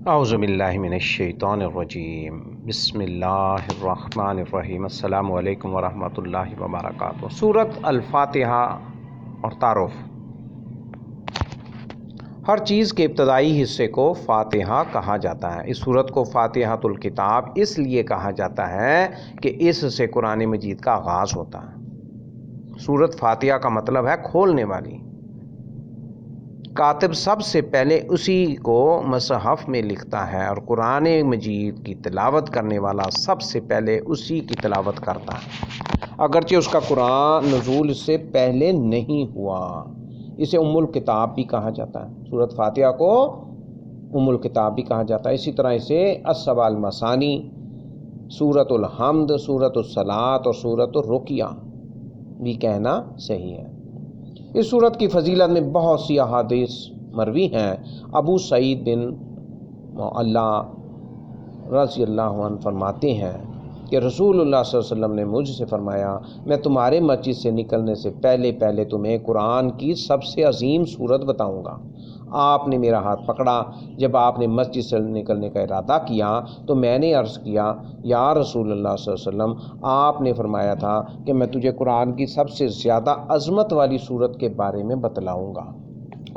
اعوذ باللہ من الشیطان الرجیم، بسم اللہ الرحمن الرحیم۔ السلام علیکم ورحمۃ اللہ وبرکاتہ۔ سورۃ الفاتحہ اور تعارف۔ ہر چیز کے ابتدائی حصے کو فاتحہ کہا جاتا ہے۔ اس سورت کو فاتحۃ الکتاب اس لیے کہا جاتا ہے کہ اس سے قرآن مجید کا آغاز ہوتا ہے۔ سورت فاتحہ کا مطلب ہے کھولنے والی۔ کاتب سب سے پہلے اسی کو مصحف میں لکھتا ہے اور قرآن مجید کی تلاوت کرنے والا سب سے پہلے اسی کی تلاوت کرتا ہے، اگرچہ اس کا قرآن نزول اس سے پہلے نہیں ہوا۔ اسے ام الکتاب بھی کہا جاتا ہے۔ سورۃ فاتحہ کو ام الکتاب بھی کہا جاتا ہے۔ اسی طرح اسے السبع المثانی، سورۃ الحمد، سورۃ الصلاۃ اور سورۃ الرقیہ بھی کہنا صحیح ہے۔ اس سورت کی فضیلت میں بہت سی احادیث مروی ہیں۔ ابو سعید بن معلا رضی اللہ عنہ فرماتے ہیں کہ رسول اللہ صلی اللہ علیہ وسلم نے مجھ سے فرمایا، میں تمہارے مسجد سے نکلنے سے پہلے تمہیں قرآن کی سب سے عظیم سورت بتاؤں گا۔ آپ نے میرا ہاتھ پکڑا۔ جب آپ نے مسجد سے نکلنے کا ارادہ کیا تو میں نے عرض کیا، یا رسول اللہ صلی اللہ علیہ وسلم، آپ نے فرمایا تھا کہ میں تجھے قرآن کی سب سے زیادہ عظمت والی سورت کے بارے میں بتلاؤں گا۔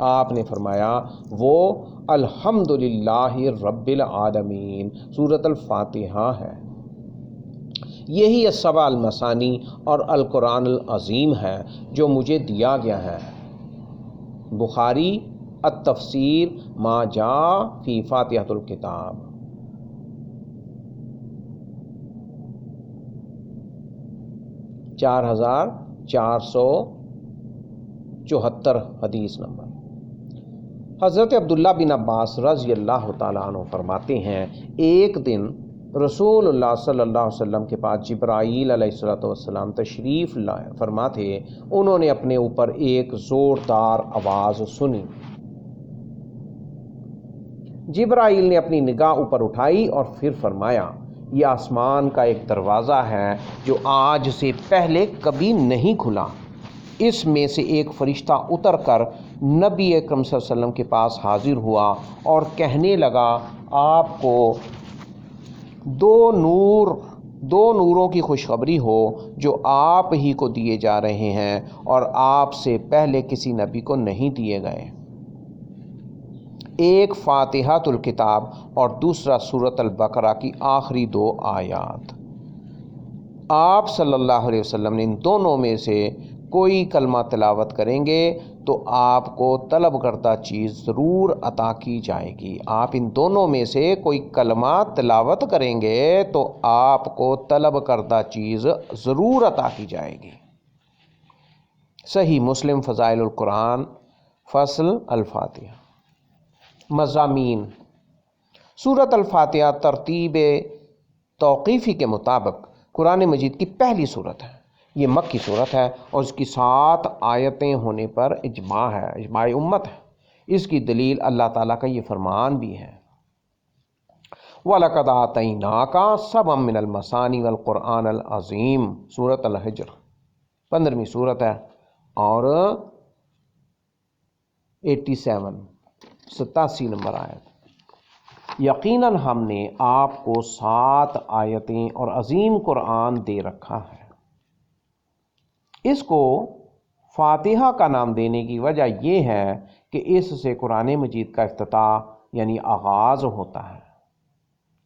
آپ نے فرمایا وہ الحمدللہ رب العالمین سورۃ الفاتحہ ہے۔ یہی السبع المثانی اور القرآن العظیم ہے جو مجھے دیا گیا ہے۔ بخاری التفسیر ما جاء فی فاتحۃ الکتاب۔ چار ہزار 474 حدیث نمبر۔ حضرت عبداللہ بن عباس رضی اللہ تعالیٰ عنہ فرماتے ہیں، ایک دن رسول اللہ صلی اللہ علیہ وسلم کے پاس جبرائیل علیہ السلام تشریف فرما تھے۔ انہوں نے اپنے اوپر ایک زوردار آواز سنی۔ جبرائیل نے اپنی نگاہ اوپر اٹھائی اور پھر فرمایا، یہ آسمان کا ایک دروازہ ہے جو آج سے پہلے کبھی نہیں کھلا۔ اس میں سے ایک فرشتہ اتر کر نبی اکرم صلی اللہ علیہ وسلم کے پاس حاضر ہوا اور کہنے لگا، آپ کو دو نوروں کی خوشخبری ہو جو آپ ہی کو دیے جا رہے ہیں اور آپ سے پہلے کسی نبی کو نہیں دیے گئے۔ ایک فاتحۃ الکتاب اور دوسرا سورۃ البقرہ کی آخری 2 آیات۔ آپ صلی اللہ علیہ وسلم نے ان دونوں میں سے کوئی کلمہ تلاوت کریں گے تو آپ کو طلب کردہ چیز ضرور عطا کی جائے گی۔ آپ ان دونوں میں سے کوئی کلمہ تلاوت کریں گے تو آپ کو طلب کردہ چیز ضرور عطا کی جائے گی۔ صحیح مسلم فضائل القرآن فصل الفاتحہ۔ مضامین۔ سورۃ الفاتحہ ترتیب توقیفی کے مطابق قرآن مجید کی پہلی سورت ہے۔ یہ مکی سورت ہے اور اس کی 7 آیتیں ہونے پر اجماع ہے، اجماع امت ہے۔ اس کی دلیل اللہ تعالیٰ کا یہ فرمان بھی ہے، وَلَقَدْ آتَيْنَاكَ سَبْعًا مِّنَ الْمَثَانِي وَالْقُرْآنِ الْعَظِيمِ سورۃ الحجر 15ویں سورت ہے اور 87 نمبر آیت۔ یقیناً ہم نے آپ کو 7 آیتیں اور عظیم قرآن دے رکھا ہے۔ اس کو فاتحہ کا نام دینے کی وجہ یہ ہے کہ اس سے قرآن مجید کا افتتاح یعنی آغاز ہوتا ہے۔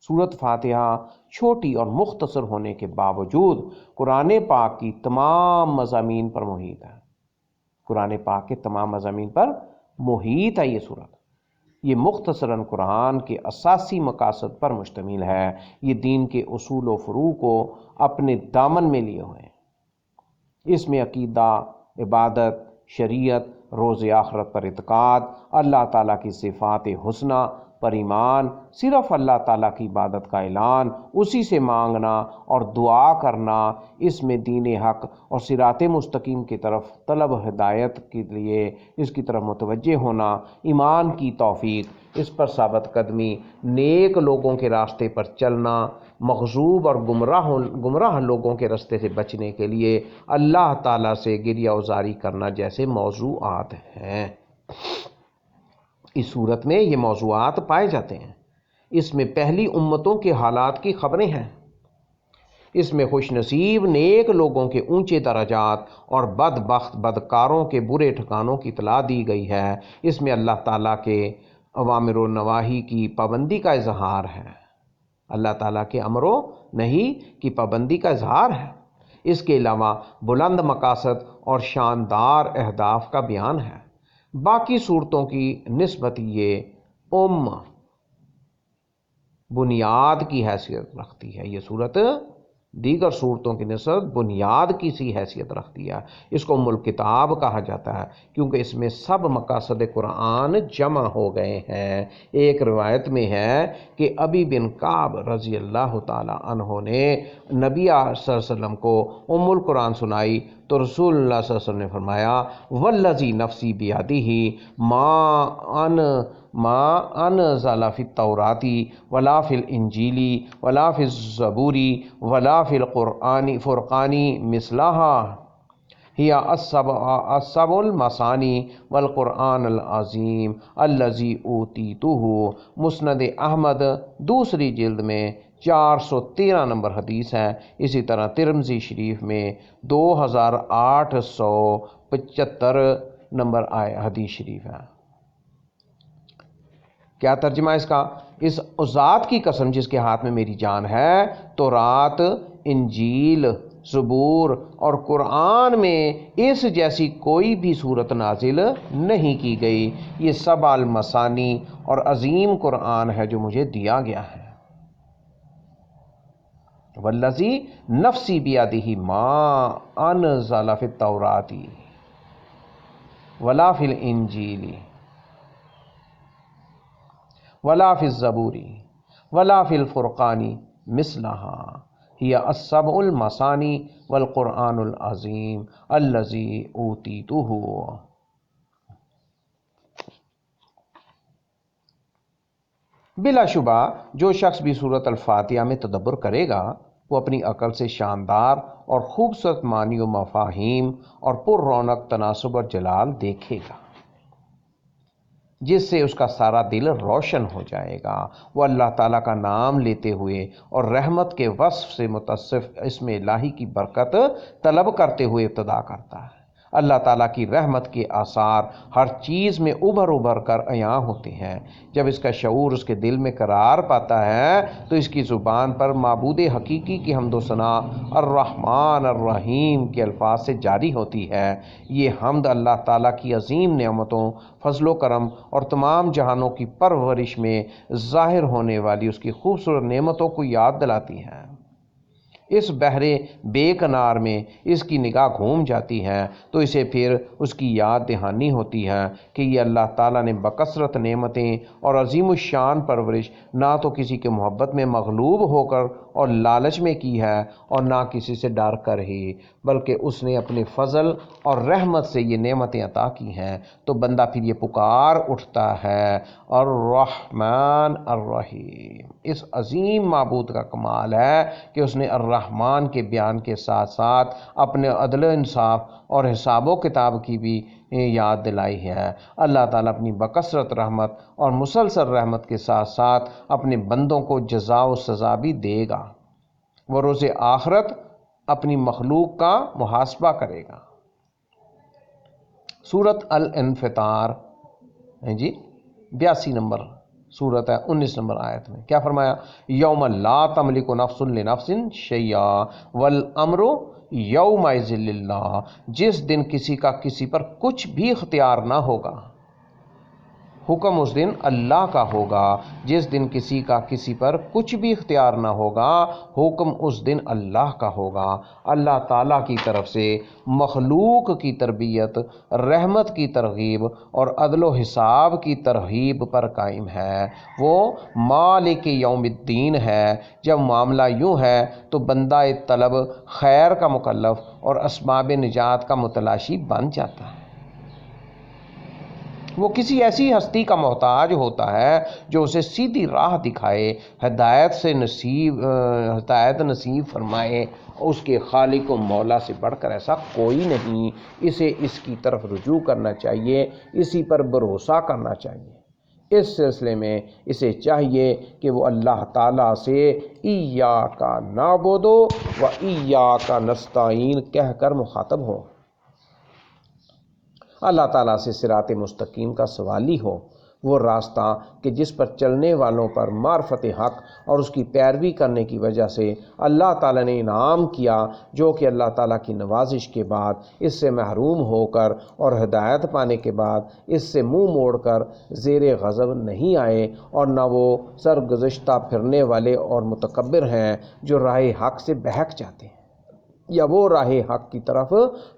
سورۃ فاتحہ چھوٹی اور مختصر ہونے کے باوجود قرآن پاک کی تمام مضامین پر محیط ہے۔ قرآن پاک کے تمام مضامین پر محیط ہے یہ سورت۔ یہ مختصراً قرآن کے اساسی مقاصد پر مشتمل ہے۔ یہ دین کے اصول و فروع کو اپنے دامن میں لیے ہوئے ہیں۔ اس میں عقیدہ، عبادت، شریعت، روز آخرت پر اعتقاد، اللہ تعالیٰ کی صفات حسنہ پر ایمان، صرف اللہ تعالیٰ کی عبادت کا اعلان، اسی سے مانگنا اور دعا کرنا، اس میں دین حق اور صراط مستقیم کی طرف طلب ہدایت کے لیے اس کی طرف متوجہ ہونا، ایمان کی توفیق، اس پر ثابت قدمی، نیک لوگوں کے راستے پر چلنا، مغضوب اور گمراہ لوگوں کے راستے سے بچنے کے لیے اللہ تعالیٰ سے گریہ وزاری کرنا جیسے موضوعات ہیں۔ اس صورت میں یہ موضوعات پائے جاتے ہیں۔ اس میں پہلی امتوں کے حالات کی خبریں ہیں۔ اس میں خوش نصیب نیک لوگوں کے اونچے درجات اور بدبخت بدکاروں کے برے ٹھکانوں کی اطلاع دی گئی ہے۔ اس میں اللہ تعالیٰ کے اوامر و نواہی کی پابندی کا اظہار ہے، اللہ تعالیٰ کے امر و نہی کی پابندی کا اظہار ہے۔ اس کے علاوہ بلند مقاصد اور شاندار اہداف کا بیان ہے۔ باقی صورتوں کی نسبت یہ بنیاد کی حیثیت رکھتی ہے، یہ صورت دیگر صورتوں کی نسبت بنیاد کی سی حیثیت رکھتی ہے۔ اس کو ام الکتاب کہا جاتا ہے کیونکہ اس میں سب مقاصد قرآن جمع ہو گئے ہیں۔ ایک روایت میں ہے کہ ابی بن کعب رضی اللہ تعالی عنہ نے نبی صلی اللہ علیہ وسلم کو ام القرآن سنائی تو رسول اللہ صلی اللہ علیہ وسلم نے فرمایا والذی نفسی بیدہ ما انزل فی التوراۃ ولا فی الانجیل ولا فی الزبور ولا فی الفرقان مثلہا ہی السبع المثانی والقرآن العظیم الذی اوتیتہ۔ مسند احمد دوسری جلد میں 413 نمبر حدیث ہے۔ اسی طرح ترمذی شریف میں 2875 نمبر حدیث شریف ہے۔ کیا ترجمہ اس کا؟ اس ذات کی قسم جس کے ہاتھ میں میری جان ہے، تورات، انجیل، زبور اور قرآن میں اس جیسی کوئی بھی صورت نازل نہیں کی گئی۔ یہ سبع المثانی اور عظیم قرآن ہے جو مجھے دیا گیا ہے۔ والذی نفسی بیدہ ما انزل فی التوراۃ ولا فی الانجیل ولا فی الزبور ولا فی الفرقان مثلہا ہی السبع المثانی والقرآن العظیم الذی اوتیتہ۔ بلا شبہ جو شخص بھی سورۃ الفاتحہ میں تدبر کرے گا وہ اپنی عقل سے شاندار اور خوبصورت معنی و مفاہیم اور پر رونق تناسب اور جلال دیکھے گا جس سے اس کا سارا دل روشن ہو جائے گا۔ وہ اللہ تعالیٰ کا نام لیتے ہوئے اور رحمت کے وصف سے متصف اسم الہی کی برکت طلب کرتے ہوئے ابتدا کرتا ہے۔ اللہ تعالیٰ کی رحمت کے آثار ہر چیز میں ابھر کر عیاں ہوتے ہیں۔ جب اس کا شعور اس کے دل میں قرار پاتا ہے تو اس کی زبان پر معبود حقیقی کی حمد و ثنا الرحمن الرحیم کے الفاظ سے جاری ہوتی ہے۔ یہ حمد اللہ تعالیٰ کی عظیم نعمتوں، فضل و کرم اور تمام جہانوں کی پرورش میں ظاہر ہونے والی اس کی خوبصورت نعمتوں کو یاد دلاتی ہے۔ اس بحر بے کنار میں اس کی نگاہ گھوم جاتی ہے تو اسے پھر اس کی یاد دہانی ہوتی ہے کہ یہ اللہ تعالیٰ نے بکثرت نعمتیں اور عظیم الشان پرورش نہ تو کسی کے محبت میں مغلوب ہو کر اور لالچ میں کی ہے اور نہ کسی سے ڈر کر ہی، بلکہ اس نے اپنے فضل اور رحمت سے یہ نعمتیں عطا کی ہیں۔ تو بندہ پھر یہ پکار اٹھتا ہے الرحمن الرحیم۔ اس عظیم معبود کا کمال ہے کہ اس نے الرحمن کے بیان کے ساتھ ساتھ اپنے عدل و انصاف اور حساب و کتاب کی بھی یاد دلائی ہے۔ اللہ تعالیٰ اپنی بکثرت رحمت اور مسلسل رحمت کے ساتھ ساتھ اپنے بندوں کو جزا و سزا بھی دے گا۔ وہ روز آخرت اپنی مخلوق کا محاسبہ کرے گا۔ سورۃ الانفطار 82 نمبر سورت ہے، 19 نمبر آیت میں کیا فرمایا؟ یوم لا تملک نفس لنفس شیئا والامر یومئذ للہ۔ جس دن کسی کا کسی پر کچھ بھی اختیار نہ ہوگا، حکم اس دن اللہ کا ہوگا۔ جس دن کسی کا کسی پر کچھ بھی اختیار نہ ہوگا، حکم اس دن اللہ کا ہوگا۔ اللہ تعالیٰ کی طرف سے مخلوق کی تربیت، رحمت کی ترغیب اور عدل و حساب کی ترغیب پر قائم ہے۔ وہ مالک یوم الدین ہے۔ جب معاملہ یوں ہے تو بندہ طلب خیر کا مکلف اور اسباب نجات کا متلاشی بن جاتا ہے۔ وہ کسی ایسی ہستی کا محتاج ہوتا ہے جو اسے سیدھی راہ دکھائے، ہدایت نصیب فرمائے۔ اس کے خالق و مولا سے بڑھ کر ایسا کوئی نہیں۔ اسے اس کی طرف رجوع کرنا چاہیے، اسی پر بھروسہ کرنا چاہیے۔ اس سلسلے میں اسے چاہیے کہ وہ اللہ تعالیٰ سے ایاک نعبد و ایاک نستعین کہہ کر مخاطب ہو، اللہ تعالیٰ سے صراط مستقیم کا سوالی ہو، وہ راستہ کہ جس پر چلنے والوں پر معرفت حق اور اس کی پیروی کرنے کی وجہ سے اللہ تعالیٰ نے انعام کیا، جو کہ اللہ تعالیٰ کی نوازش کے بعد اس سے محروم ہو کر اور ہدایت پانے کے بعد اس سے منہ موڑ کر زیر غضب نہیں آئے، اور نہ وہ سرگزشتہ پھرنے والے اور متکبر ہیں جو راہ حق سے بہک جاتے ہیں یا وہ راہ حق کی طرف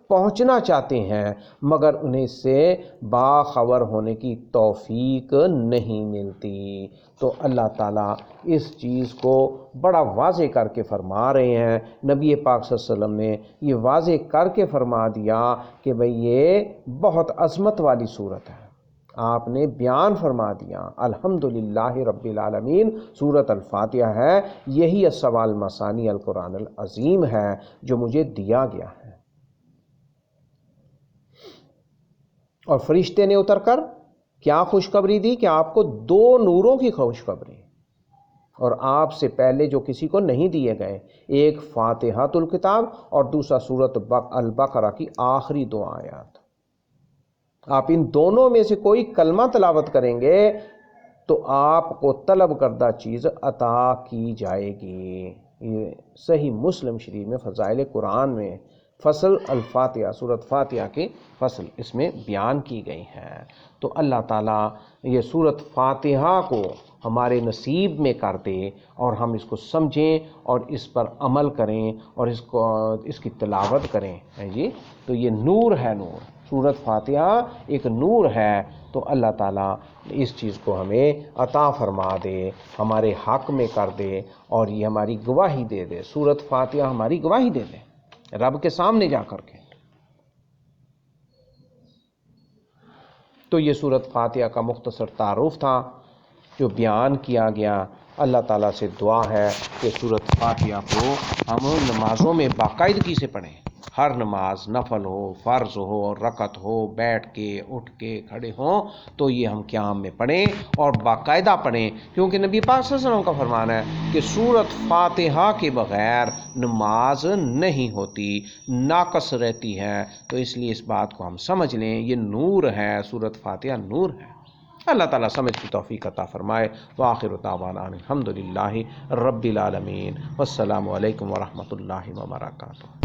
پہنچنا چاہتے ہیں مگر انہیں اس سے باخبر ہونے کی توفیق نہیں ملتی۔ تو اللہ تعالیٰ اس چیز کو بڑا واضح کر کے فرما رہے ہیں، نبی پاک صلی اللہ علیہ وسلم نے یہ واضح کر کے فرما دیا کہ بھئی یہ بہت عظمت والی صورت ہے۔ آپ نے بیان فرما دیا، الحمدللہ رب العالمین سورۃ الفاتحہ ہے، یہی السبع المثانی القرآن العظیم ہے جو مجھے دیا گیا ہے۔ اور فرشتے نے اتر کر کیا خوشخبری دی کہ آپ کو 2 نوروں کی خوشخبری، اور آپ سے پہلے جو کسی کو نہیں دیے گئے، ایک فاتحۃ الکتاب اور دوسرا سورۃ البقرہ کی آخری 2 آیات۔ آپ ان دونوں میں سے کوئی کلمہ تلاوت کریں گے تو آپ کو طلب کردہ چیز عطا کی جائے گی۔ یہ صحیح مسلم شریف میں فضائل قرآن میں فصل الفاتحہ، سورۃ فاتحہ کی فصل اس میں بیان کی گئی ہے۔ تو اللہ تعالیٰ یہ سورۃ فاتحہ کو ہمارے نصیب میں کر دے اور ہم اس کو سمجھیں اور اس پر عمل کریں اور اس کی تلاوت کریں جی۔ تو یہ نور ہے، نور سورۃ فاتحہ ایک نور ہے، تو اللہ تعالیٰ اس چیز کو ہمیں عطا فرما دے، ہمارے حق میں کر دے اور یہ ہماری گواہی دے دے، سورۃ فاتحہ ہماری گواہی دے دے رب کے سامنے جا کر کے۔ تو یہ سورۃ فاتحہ کا مختصر تعارف تھا جو بیان کیا گیا۔ اللہ تعالیٰ سے دعا ہے کہ سورۃ فاتحہ کو ہم نمازوں میں باقاعدگی سے پڑھیں، ہر نماز نفل ہو، فرض ہو، رکعت ہو، بیٹھ کے، اٹھ کے، کھڑے ہوں، تو یہ ہم قیام میں پڑھیں اور باقاعدہ پڑھیں، کیونکہ نبی پاک صلی اللہ علیہ وسلم کا فرمان ہے کہ سورۃ فاتحہ کے بغیر نماز نہیں ہوتی، ناقص رہتی ہے۔ تو اس لیے اس بات کو ہم سمجھ لیں، یہ نور ہے، سورۃ فاتحہ نور ہے۔ اللہ تعالیٰ سمجھ کی توفیق عطا فرمائے۔ وآخر دعوانا الحمدللہ رب العالمین، والسلام علیکم ورحمۃ اللہ وبرکاتہ۔